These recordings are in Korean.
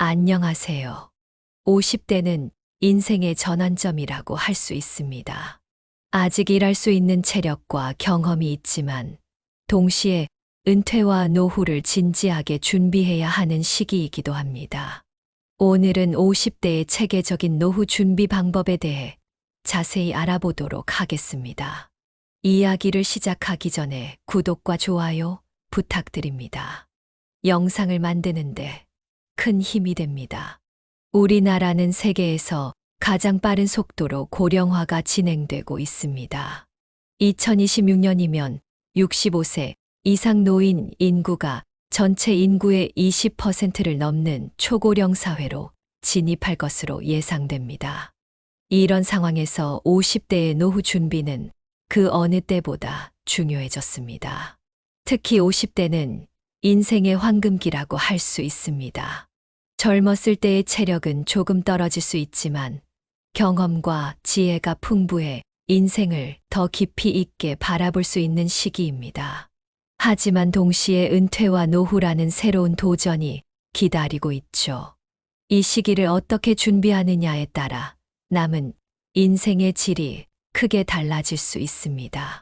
안녕하세요. 50대는 인생의 전환점이라고 할 수 있습니다. 아직 일할 수 있는 체력과 경험이 있지만 동시에 은퇴와 노후를 진지하게 준비해야 하는 시기이기도 합니다. 오늘은 50대의 체계적인 노후 준비 방법에 대해 자세히 알아보도록 하겠습니다. 이야기를 시작하기 전에 구독과 좋아요 부탁드립니다. 영상을 만드는데 큰 힘이 됩니다. 우리나라는 세계에서 가장 빠른 속도로 고령화가 진행되고 있습니다. 2026년이면 65세 이상 노인 인구가 전체 인구의 20%를 넘는 초고령 사회로 진입할 것으로 예상됩니다. 이런 상황에서 50대의 노후 준비는 그 어느 때보다 중요해졌습니다. 특히 50대는 인생의 황금기라고 할 수 있습니다. 젊었을 때의 체력은 조금 떨어질 수 있지만 경험과 지혜가 풍부해 인생을 더 깊이 있게 바라볼 수 있는 시기입니다. 하지만 동시에 은퇴와 노후라는 새로운 도전이 기다리고 있죠. 이 시기를 어떻게 준비하느냐에 따라 남은 인생의 질이 크게 달라질 수 있습니다.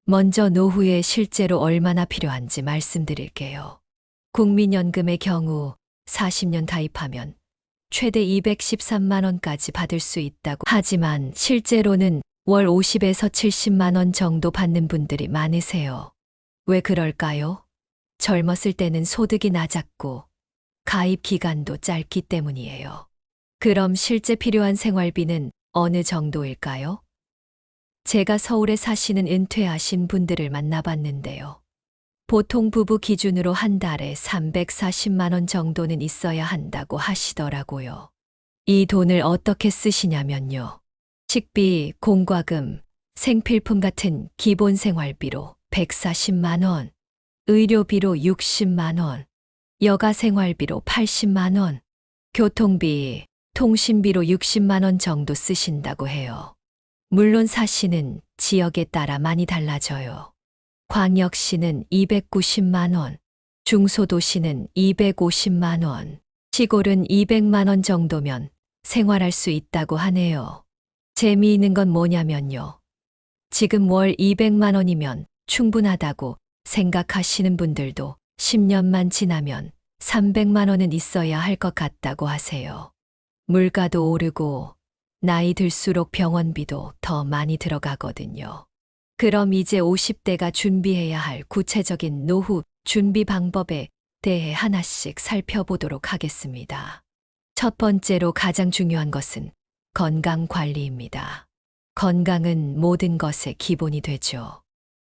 먼저 노후에 실제로 얼마나 필요한지 말씀드릴게요. 국민연금의 경우 40년 가입하면 최대 213만 원까지 받을 수 있다고 하지만 실제로는 월 50에서 70만 원 정도 받는 분들이 많으세요. 왜 그럴까요? 젊었을 때는 소득이 낮았고 가입 기간도 짧기 때문이에요. 그럼 실제 필요한 생활비는 어느 정도일까요? 제가 서울에 사시는 은퇴하신 분들을 만나봤는데요. 보통 부부 기준으로 한 달에 340만 원 정도는 있어야 한다고 하시더라고요. 이 돈을 어떻게 쓰시냐면요. 식비, 공과금, 생필품 같은 기본 생활비로 140만 원, 의료비로 60만 원, 여가 생활비로 80만 원, 교통비, 통신비로 60만 원 정도 쓰신다고 해요. 물론 사시는 지역에 따라 많이 달라져요. 광역시는 290만 원, 중소도시는 250만 원, 시골은 200만 원 정도면 생활할 수 있다고 하네요. 재미있는 건 뭐냐면요. 지금 월 200만 원이면 충분하다고 생각하시는 분들도 10년만 지나면 300만 원은 있어야 할 것 같다고 하세요. 물가도 오르고 나이 들수록 병원비도 더 많이 들어가거든요. 그럼 이제 50대가 준비해야 할 구체적인 노후 준비 방법에 대해 하나씩 살펴보도록 하겠습니다. 첫 번째로 가장 중요한 것은 건강 관리입니다. 건강은 모든 것의 기본이 되죠.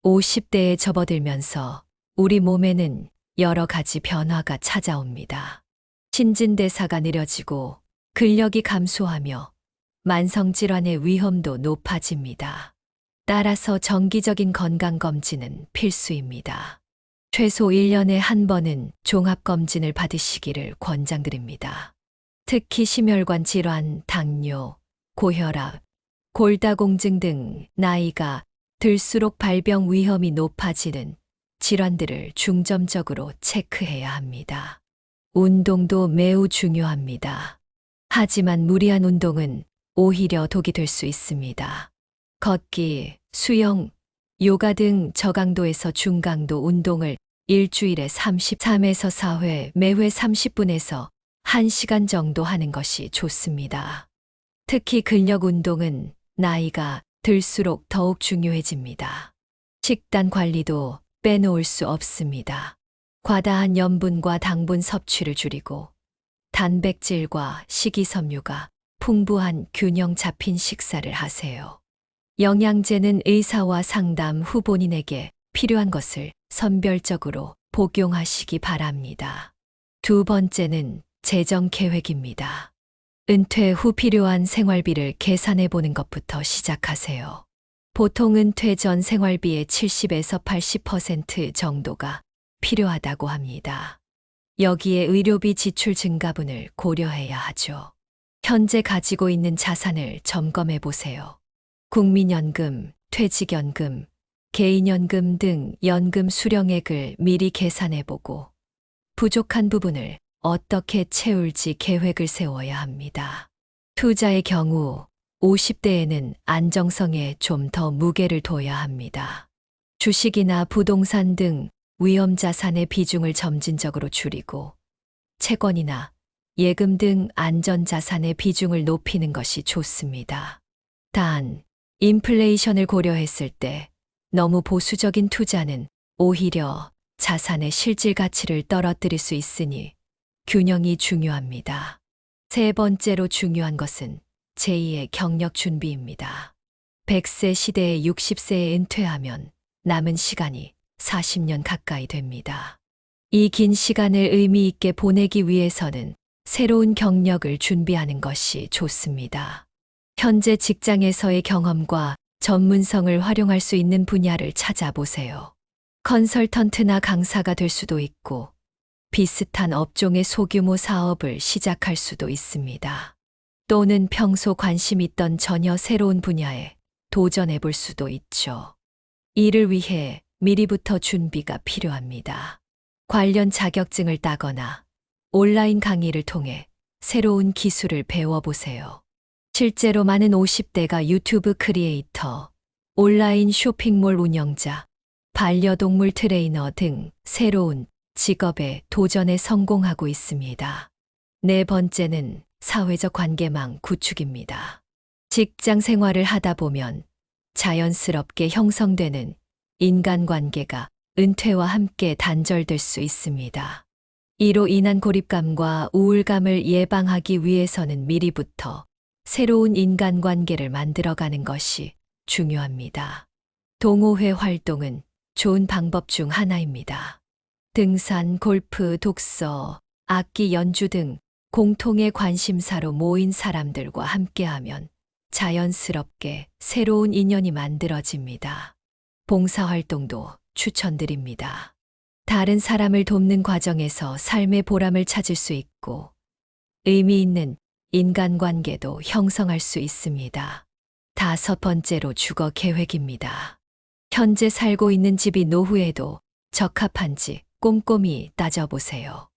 50대에 접어들면서 우리 몸에는 여러 가지 변화가 찾아옵니다. 신진대사가 느려지고 근력이 감소하며 만성질환의 위험도 높아집니다. 따라서 정기적인 건강검진은 필수입니다. 최소 1년에 한 번은 종합검진을 받으시기를 권장드립니다. 특히 심혈관 질환, 당뇨, 고혈압, 골다공증 등 나이가 들수록 발병 위험이 높아지는 질환들을 중점적으로 체크해야 합니다. 운동도 매우 중요합니다. 하지만 무리한 운동은 오히려 독이 될 수 있습니다. 걷기, 수영, 요가 등 저강도에서 중강도 운동을 일주일에 33에서 4회, 매회 30분에서 1시간 정도 하는 것이 좋습니다. 특히 근력 운동은 나이가 들수록 더욱 중요해집니다. 식단 관리도 빼놓을 수 없습니다. 과다한 염분과 당분 섭취를 줄이고 단백질과 식이섬유가 풍부한 균형 잡힌 식사를 하세요. 영양제는 의사와 상담 후 본인에게 필요한 것을 선별적으로 복용하시기 바랍니다. 두 번째는 재정 계획입니다. 은퇴 후 필요한 생활비를 계산해 보는 것부터 시작하세요. 보통 은퇴 전 생활비의 70에서 80% 정도가 필요하다고 합니다. 여기에 의료비 지출 증가분을 고려해야 하죠. 현재 가지고 있는 자산을 점검해 보세요. 국민연금, 퇴직연금, 개인연금 등 연금 수령액을 미리 계산해 보고 부족한 부분을 어떻게 채울지 계획을 세워야 합니다. 투자의 경우 50대에는 안정성에 좀 더 무게를 둬야 합니다. 주식이나 부동산 등 위험 자산의 비중을 점진적으로 줄이고 채권이나 예금 등 안전 자산의 비중을 높이는 것이 좋습니다. 단, 인플레이션을 고려했을 때 너무 보수적인 투자는 오히려 자산의 실질 가치를 떨어뜨릴 수 있으니 균형이 중요합니다. 세 번째로 중요한 것은 제2의 경력 준비입니다. 100세 시대에 60세에 은퇴하면 남은 시간이 40년 가까이 됩니다. 이 긴 시간을 의미 있게 보내기 위해서는 새로운 경력을 준비하는 것이 좋습니다. 현재 직장에서의 경험과 전문성을 활용할 수 있는 분야를 찾아보세요. 컨설턴트나 강사가 될 수도 있고 비슷한 업종의 소규모 사업을 시작할 수도 있습니다. 또는 평소 관심 있던 전혀 새로운 분야에 도전해 볼 수도 있죠. 이를 위해 미리부터 준비가 필요합니다. 관련 자격증을 따거나 온라인 강의를 통해 새로운 기술을 배워보세요. 실제로 많은 50대가 유튜브 크리에이터, 온라인 쇼핑몰 운영자, 반려동물 트레이너 등 새로운 직업에 도전에 성공하고 있습니다. 네 번째는 사회적 관계망 구축입니다. 직장 생활을 하다 보면 자연스럽게 형성되는 인간관계가 은퇴와 함께 단절될 수 있습니다. 이로 인한 고립감과 우울감을 예방하기 위해서는 미리부터 새로운 인간관계를 만들어가는 것이 중요합니다. 동호회 활동은 좋은 방법 중 하나입니다. 등산, 골프, 독서, 악기 연주 등 공통의 관심사로 모인 사람들과 함께하면 자연스럽게 새로운 인연이 만들어집니다. 봉사활동도 추천드립니다. 다른 사람을 돕는 과정에서 삶의 보람을 찾을 수 있고 의미 있는 인간관계도 형성할 수 있습니다. 다섯 번째로 주거 계획입니다. 현재 살고 있는 집이 노후에도 적합한지 꼼꼼히 따져보세요.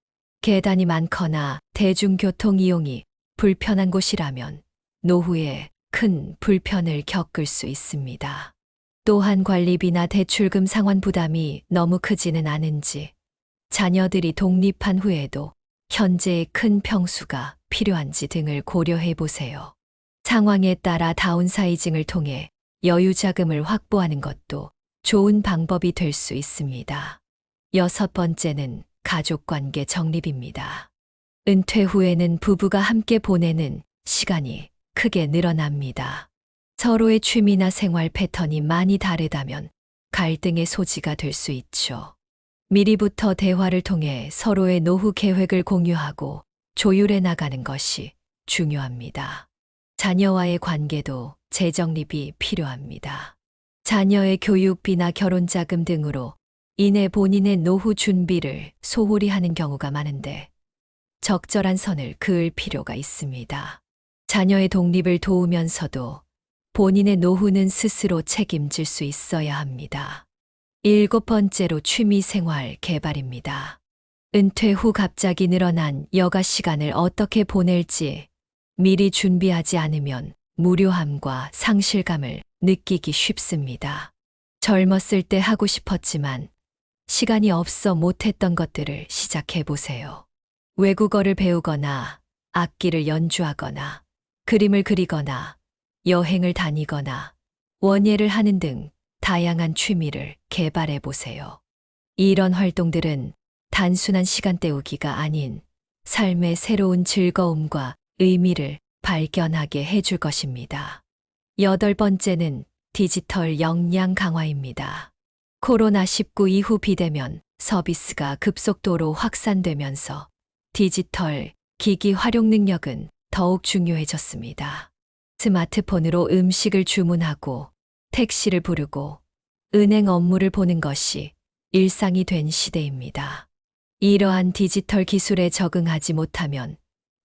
계단이 많거나 대중교통 이용이 불편한 곳이라면 노후에 큰 불편을 겪을 수 있습니다. 또한 관리비나 대출금 상환 부담이 너무 크지는 않은지, 자녀들이 독립한 후에도 현재의 큰 평수가 필요한지 등을 고려해 보세요. 상황에 따라 다운사이징을 통해 여유 자금을 확보하는 것도 좋은 방법이 될 수 있습니다. 여섯 번째는 가족관계 정립입니다. 은퇴 후에는 부부가 함께 보내는 시간이 크게 늘어납니다. 서로의 취미나 생활 패턴이 많이 다르다면 갈등의 소지가 될 수 있죠. 미리부터 대화를 통해 서로의 노후 계획을 공유하고 조율해 나가는 것이 중요합니다. 자녀와의 관계도 재정립이 필요합니다. 자녀의 교육비나 결혼자금 등으로 인해 본인의 노후 준비를 소홀히 하는 경우가 많은데 적절한 선을 그을 필요가 있습니다. 자녀의 독립을 도우면서도 본인의 노후는 스스로 책임질 수 있어야 합니다. 일곱 번째로 취미생활 개발입니다. 은퇴 후 갑자기 늘어난 여가 시간을 어떻게 보낼지 미리 준비하지 않으면 무료함과 상실감을 느끼기 쉽습니다. 젊었을 때 하고 싶었지만 시간이 없어 못했던 것들을 시작해 보세요. 외국어를 배우거나 악기를 연주하거나 그림을 그리거나 여행을 다니거나 원예를 하는 등 다양한 취미를 개발해 보세요. 이런 활동들은 단순한 시간 때우기가 아닌 삶의 새로운 즐거움과 의미를 발견하게 해줄 것입니다. 여덟 번째는 디지털 역량 강화입니다. 코로나19 이후 비대면 서비스가 급속도로 확산되면서 디지털 기기 활용 능력은 더욱 중요해졌습니다. 스마트폰으로 음식을 주문하고 택시를 부르고 은행 업무를 보는 것이 일상이 된 시대입니다. 이러한 디지털 기술에 적응하지 못하면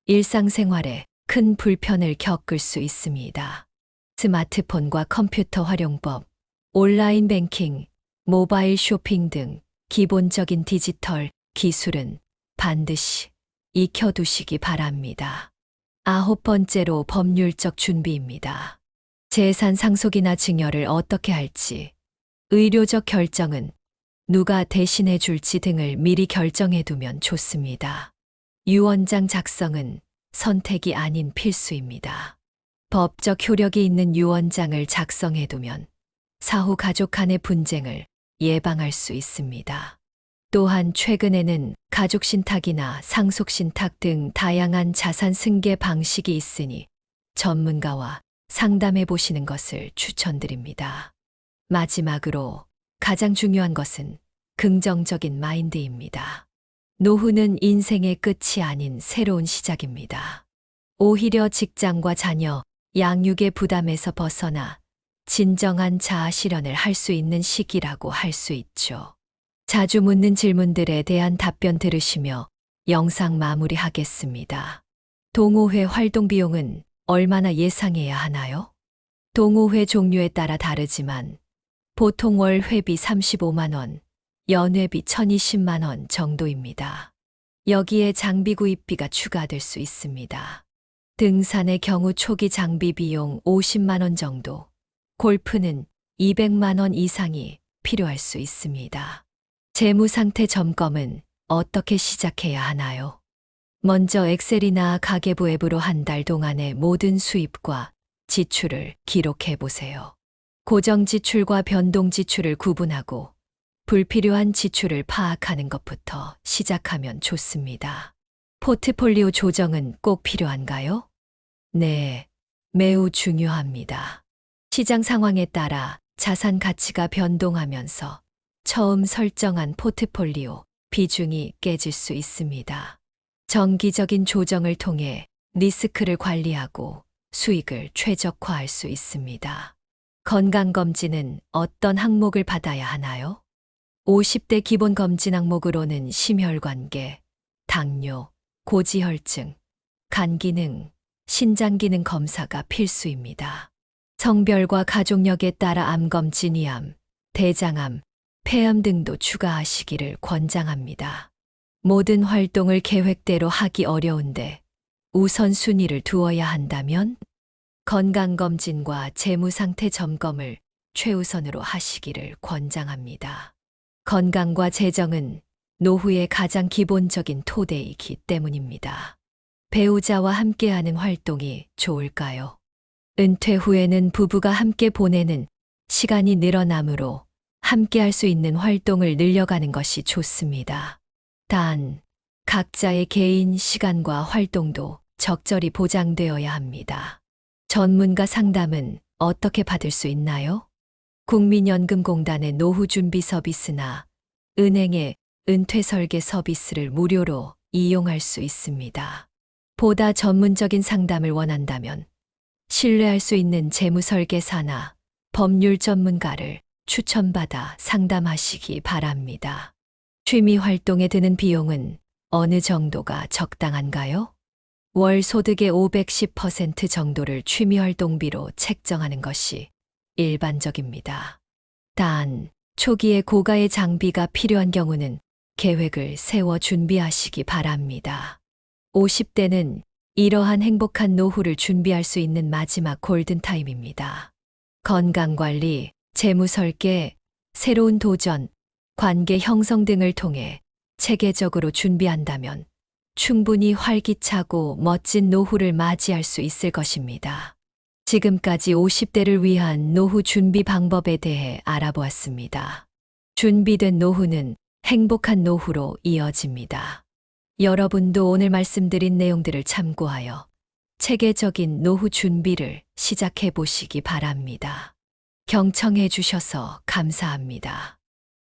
일상생활에 큰 불편을 겪을 수 있습니다. 스마트폰과 컴퓨터 활용법, 온라인 뱅킹, 모바일 쇼핑 등 기본적인 디지털 기술은 반드시 익혀두시기 바랍니다. 9번째로 법률적 준비입니다. 재산 상속이나 증여를 어떻게 할지, 의료적 결정은 누가 대신해 줄지 등을 미리 결정해 두면 좋습니다. 유언장 작성은 선택이 아닌 필수입니다. 법적 효력이 있는 유언장을 작성해 두면 사후 가족 간의 분쟁을 예방할 수 있습니다. 또한 최근에는 가족신탁이나 상속신탁 등 다양한 자산 승계 방식이 있으니 전문가와 상담해 보시는 것을 추천드립니다. 마지막으로 가장 중요한 것은 긍정적인 마인드입니다. 노후는 인생의 끝이 아닌 새로운 시작입니다. 오히려 직장과 자녀, 양육의 부담에서 벗어나 진정한 자아 실현을 할 수 있는 시기라고 할 수 있죠. 자주 묻는 질문들에 대한 답변 들으시며 영상 마무리하겠습니다. 동호회 활동 비용은 얼마나 예상해야 하나요? 동호회 종류에 따라 다르지만 보통 월 회비 35만 원, 연회비 1,020만 원 정도입니다. 여기에 장비 구입비가 추가될 수 있습니다. 등산의 경우 초기 장비 비용 50만 원 정도, 골프는 200만 원 이상이 필요할 수 있습니다. 재무 상태 점검은 어떻게 시작해야 하나요? 먼저 엑셀이나 가계부 앱으로 한 달 동안의 모든 수입과 지출을 기록해 보세요. 고정 지출과 변동 지출을 구분하고 불필요한 지출을 파악하는 것부터 시작하면 좋습니다. 포트폴리오 조정은 꼭 필요한가요? 네, 매우 중요합니다. 시장 상황에 따라 자산 가치가 변동하면서 처음 설정한 포트폴리오 비중이 깨질 수 있습니다. 정기적인 조정을 통해 리스크를 관리하고 수익을 최적화할 수 있습니다. 건강검진은 어떤 항목을 받아야 하나요? 50대 기본검진 항목으로는 심혈관계, 당뇨, 고지혈증, 간기능, 신장기능 검사가 필수입니다. 성별과 가족력에 따라 암검진, 위암, 대장암, 폐암 등도 추가하시기를 권장합니다. 모든 활동을 계획대로 하기 어려운데 우선순위를 두어야 한다면 건강검진과 재무상태 점검을 최우선으로 하시기를 권장합니다. 건강과 재정은 노후의 가장 기본적인 토대이기 때문입니다. 배우자와 함께하는 활동이 좋을까요? 은퇴 후에는 부부가 함께 보내는 시간이 늘어나므로 함께 할 수 있는 활동을 늘려가는 것이 좋습니다. 단, 각자의 개인 시간과 활동도 적절히 보장되어야 합니다. 전문가 상담은 어떻게 받을 수 있나요? 국민연금공단의 노후 준비 서비스나 은행의 은퇴 설계 서비스를 무료로 이용할 수 있습니다. 보다 전문적인 상담을 원한다면 신뢰할 수 있는 재무설계사나 법률 전문가를 추천받아 상담하시기 바랍니다. 취미 활동에 드는 비용은 어느 정도가 적당한가요? 월 소득의 510% 정도를 취미 활동비로 책정하는 것이 일반적입니다. 단, 초기에 고가의 장비가 필요한 경우는 계획을 세워 준비하시기 바랍니다. 50대는 이러한 행복한 노후를 준비할 수 있는 마지막 골든타임입니다. 건강관리, 재무설계, 새로운 도전, 관계 형성 등을 통해 체계적으로 준비한다면 충분히 활기차고 멋진 노후를 맞이할 수 있을 것입니다. 지금까지 50대를 위한 노후 준비 방법에 대해 알아보았습니다. 준비된 노후는 행복한 노후로 이어집니다. 여러분도 오늘 말씀드린 내용들을 참고하여 체계적인 노후 준비를 시작해 보시기 바랍니다. 경청해 주셔서 감사합니다.